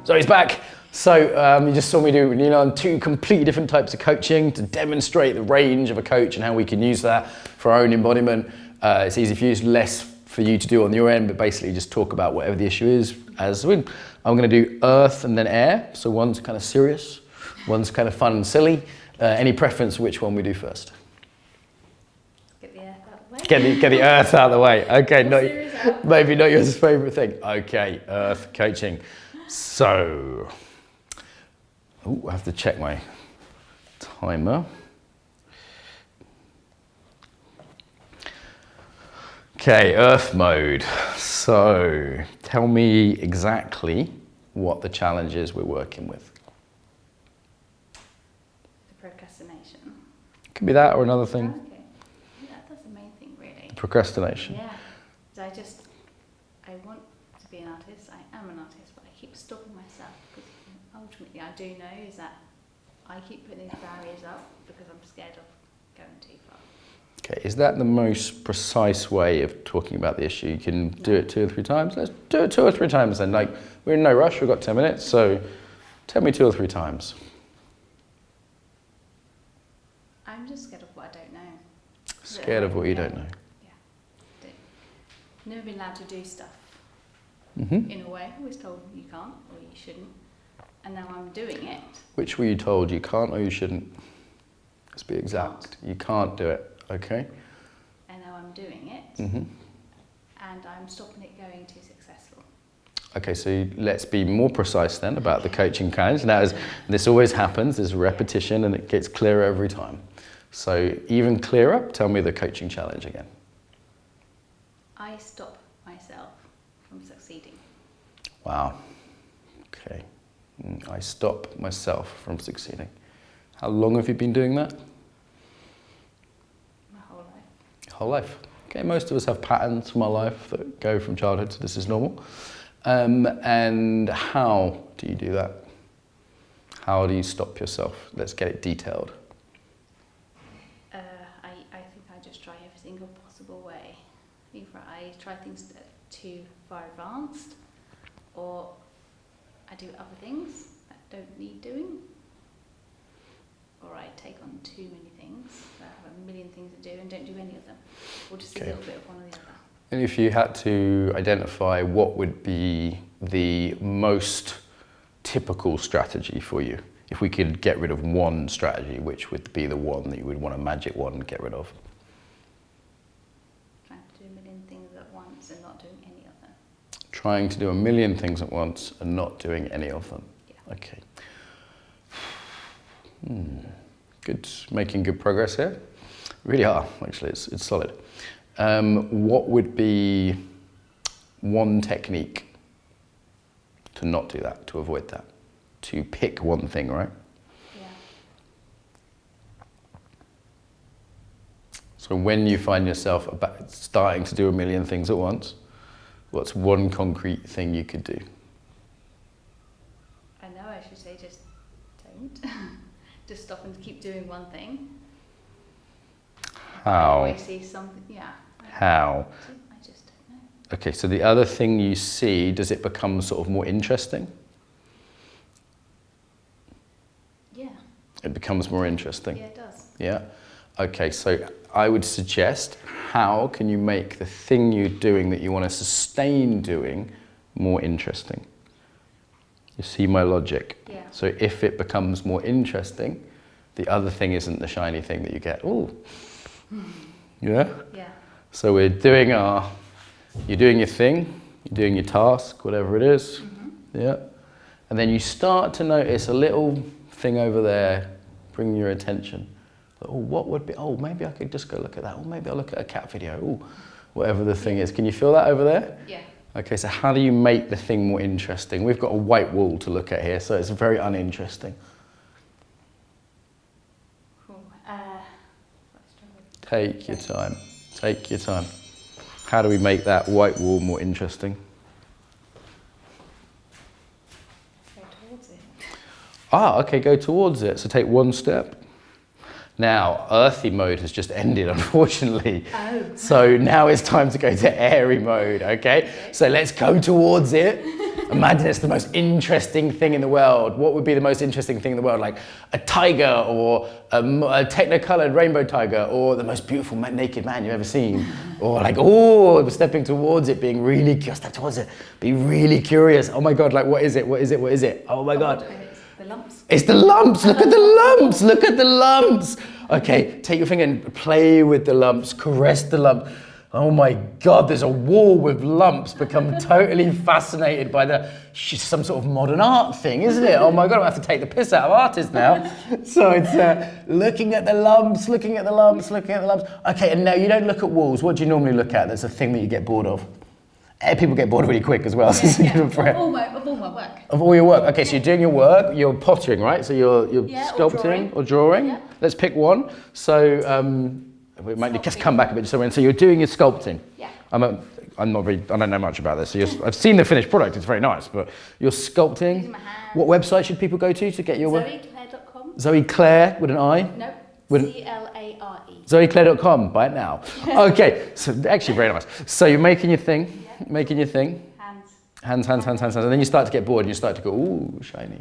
So he's back. So you just saw me do two completely different types of coaching to demonstrate the range of a coach and how we can use that for our own embodiment. It's easy for you, it's less for you to do on your end, but basically just talk about whatever the issue is. I'm going to do earth and then air. So one's kind of serious, one's kind of fun and silly. Any preference which one we do first? Get the earth out of the way. Get the earth out of the way. Okay, maybe not your favourite thing. Okay, earth coaching. So, I have to check my timer. Okay, earth mode. So, tell me exactly what the challenge is we're working with. The procrastination. Could be that or another thing. Okay. Yeah, that's the main thing, really. Procrastination. Yeah. I want to be an artist. I am an artist, but I keep stopping myself because ultimately I do know is that I keep putting these barriers up because I'm scared of going too far. Okay, is that the most precise way of talking about the issue? You can do it 2 or 3 times? Let's do it 2 or 3 times then. Like, we're in no rush, we've got 10 minutes, so tell me 2 or 3 times. I'm just scared of what I don't know. Scared of what you don't know? Yeah. Never been allowed to do stuff. Mm-hmm. In a way, I was told you can't or you shouldn't, and now I'm doing it. Which were you told, you can't or you shouldn't? Let's be exact. You can't do it, okay? And now I'm doing it, Mm-hmm. and I'm stopping it going too successful. Okay, so let's be more precise then about the coaching challenge. Now, this always happens, there's repetition and it gets clearer every time. So even clearer, tell me the coaching challenge again. I stop myself from succeeding. Wow, okay. I stop myself from succeeding. How long have you been doing that? My whole life. Whole life. Okay, most of us have patterns from our life that go from childhood to this is normal. And how do you do that? How do you stop yourself? Let's get it detailed. I think I just try every single possible way. Either I try things that are too far advanced, or I do other things that don't need doing, or I take on too many things, so I have a million things to do and don't do any of them, or just a little bit of one or the other. And if you had to identify what would be the most typical strategy for you, if we could get rid of one strategy, which would be the one that you would want a magic one to get rid of? Trying to do a million things at once and not doing any of them. Trying to do a million things at once and not doing any of them. Yeah. Okay. Good, making good progress here. Really are, actually, it's solid. What would be one technique to not do that, to avoid that? To pick one thing, right? Yeah. So when you find yourself starting to do a million things at once, what's one concrete thing you could do? I know I should say just don't. Just stop and keep doing one thing. How? I always see something, yeah. How? I just don't know. Okay, so the other thing you see, does it become sort of more interesting? Yeah. It becomes more interesting? Yeah, it does. Yeah? Okay, so I would suggest, how can you make the thing you're doing that you want to sustain doing more interesting? You see my logic? Yeah. So if it becomes more interesting, the other thing isn't the shiny thing that you get. Ooh. Yeah? Yeah. So you're doing your thing, you're doing your task, whatever it is. Mm-hmm. Yeah. And then you start to notice a little thing over there bring your attention. Oh, what would be, oh, maybe I could just go look at that. Or maybe I'll look at a cat video. Oh, whatever the thing is. Can you feel that over there? Yeah. Okay, so how do you make the thing more interesting? We've got a white wall to look at here, so it's very uninteresting. Cool. Take your time. Take your time. How do we make that white wall more interesting? Go towards it. Ah, okay, go towards it. So take one step. Now, earthy mode has just ended, unfortunately. Oh. So now it's time to go to airy mode, okay? So let's go towards it. Imagine it's the most interesting thing in the world. What would be the most interesting thing in the world? Like a tiger, or a technicolored rainbow tiger, or the most beautiful naked man you've ever seen. Or like, oh, stepping towards it, being really curious, step towards it, be really curious. Oh my God, like what is it? What is it? What is it? Oh my God. It's the lumps. It's the lumps, look at the lumps, look at the lumps. Okay, take your finger and play with the lumps, caress the lumps. Oh my God, there's a wall with lumps. Become totally fascinated by some sort of modern art thing, isn't it? Oh my God, I have to take the piss out of artists now. So it's looking at the lumps, looking at the lumps, looking at the lumps. Okay, and now you don't look at walls. What do you normally look at? That's a thing that you get bored of. People get bored really quick as well. Of all my work. Of all your work. Okay, so you're doing your work, you're pottering, right? So you're sculpting or drawing. Yeah. Let's pick one. So we might just come back a bit. So you're doing your sculpting. Yeah. I don't know much about this. So I've seen the finished product, it's very nice, but you're sculpting. Using my hands. What website should people go to get your work? ZoeClaire.com. Zoe Claire with an I? No, With CLARE. ZoeClaire.com, buy it now. Okay, so actually very nice. So you're making your thing. Making your thing. Hands. And then you start to get bored and you start to go, ooh, shiny.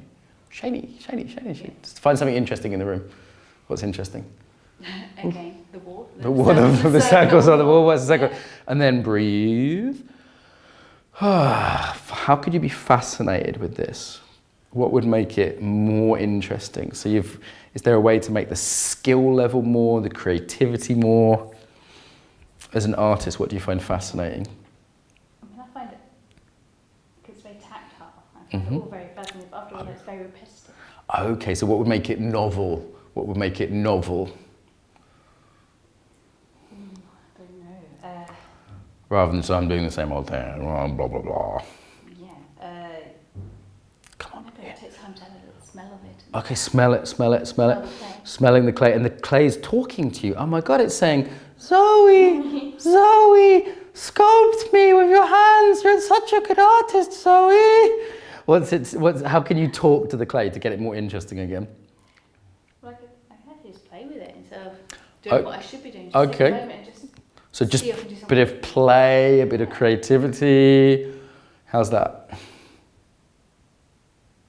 Just find something interesting in the room. What's interesting? Okay, the wall. The circles on the wall, what's the circle? Yeah. And then breathe. How could you be fascinated with this? What would make it more interesting? So is there a way to make the skill level more, the creativity more? As an artist, what do you find fascinating? I find it, because it's very tactile, I find it all very fascinating, but after all it's very repetitive. Okay, so what would make it novel? What would make it novel? I don't know. Rather than so I'm doing the same old thing, blah, blah, blah. Yeah. Come on. Maybe it takes time to have a smell of it. Okay, smell it. Smelling the clay, and the clay's talking to you. Oh my God, it's saying, Zoe, sculpt me with your hands. You're such a good artist, Zoe. How can you talk to the clay to get it more interesting again? Well, I can actually just play with it instead of doing what I should be doing. Just Okay. sit at home and So just see if I can do a something. bit of play, a bit of creativity. How's that?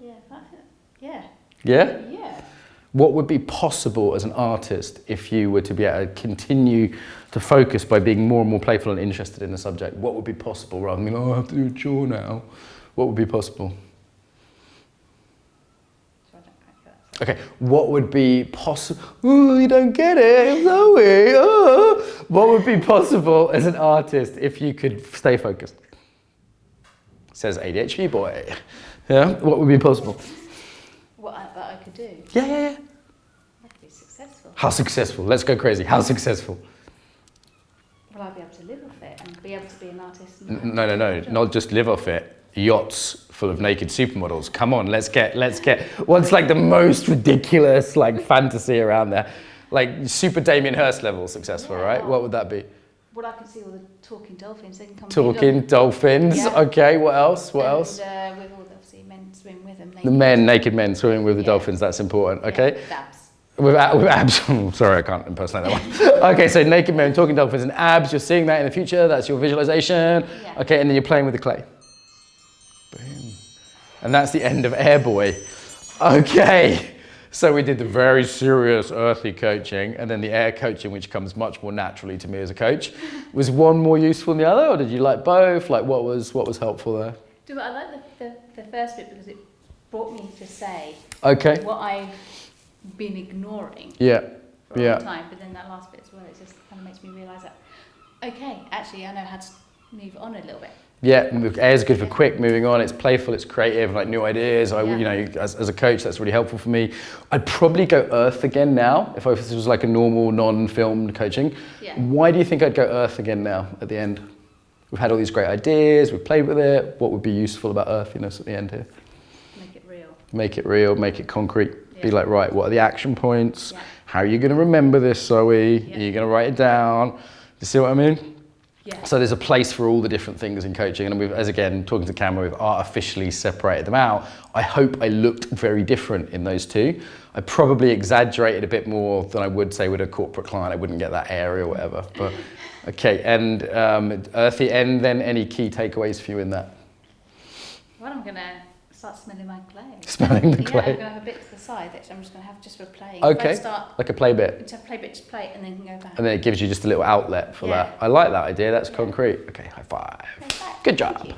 Yeah, that's it. Yeah. Yeah? Yeah. What would be possible as an artist if you were to be able to continue to focus by being more and more playful and interested in the subject? What would be possible rather than, I have to do a chore now? What would be possible? So I don't quite get that. Okay, what would be possible? Oh, you don't get it, Zoe. Oh. What would be possible as an artist if you could stay focused? Says ADHD boy. Yeah, what would be possible? That I could do. Yeah. I'd be successful. How successful? Let's go crazy. How successful? Well, I'd be able to live off it and be able to be an artist. No. Not just live off it. Yachts full of naked supermodels. Come on, let's get. What's like the most ridiculous fantasy around there? Like super Damien Hirst level successful, right? Well, What would that be? Well, I can see all the talking dolphins. They can come. Talking dolphins. Yeah. Okay, what else? What else? With all the obviously men swim with them. The naked men swimming with the dolphins. That's important. Okay. Yeah, With abs. Sorry, I can't impersonate that one. Okay, so naked men, talking dolphins, and abs. You're seeing that in the future. That's your visualization. Yeah. Okay, and then you're playing with the clay. Boom. And that's the end of Airboy. Okay. So we did the very serious earthy coaching, and then the air coaching, which comes much more naturally to me as a coach. Was one more useful than the other, or did you like both? Like what was helpful there? I like the first bit because it brought me to say what I've been ignoring for a long time, but then that last bit as well, it just kind of makes me realise that, okay, actually I know how to move on a little bit. Yeah, air is good for quick moving on. It's playful, it's creative, like new ideas. As a coach, that's really helpful for me. I'd probably go earth again now if this was like a normal, non-filmed coaching. Yeah. Why do you think I'd go earth again now at the end? We've had all these great ideas, we've played with it. What would be useful about earthiness at the end here? Make it real. Make it real, make it concrete. Yeah. Be like, right, what are the action points? Yeah. How are you going to remember this, Zoe? Yeah. Are you going to write it down? You see what I mean? Yeah. So there's a place for all the different things in coaching, and as again, talking to camera, we've artificially separated them out. I hope I looked very different in those two. I probably exaggerated a bit more than I would say with a corporate client. I wouldn't get that area or whatever. But okay, and earthy, and then any key takeaways for you in that? Well, I'm going to start smelling my clay. Smelling the Yeah, clay. I'm going to have a bit to the side that I'm just going to have just for playing. Okay, If I start like a play bit. to play bit to play and then go back. And then it gives you just a little outlet for Yeah. that. I like that idea, that's Yeah. concrete. Okay, high five. High five. Good Thank job. you.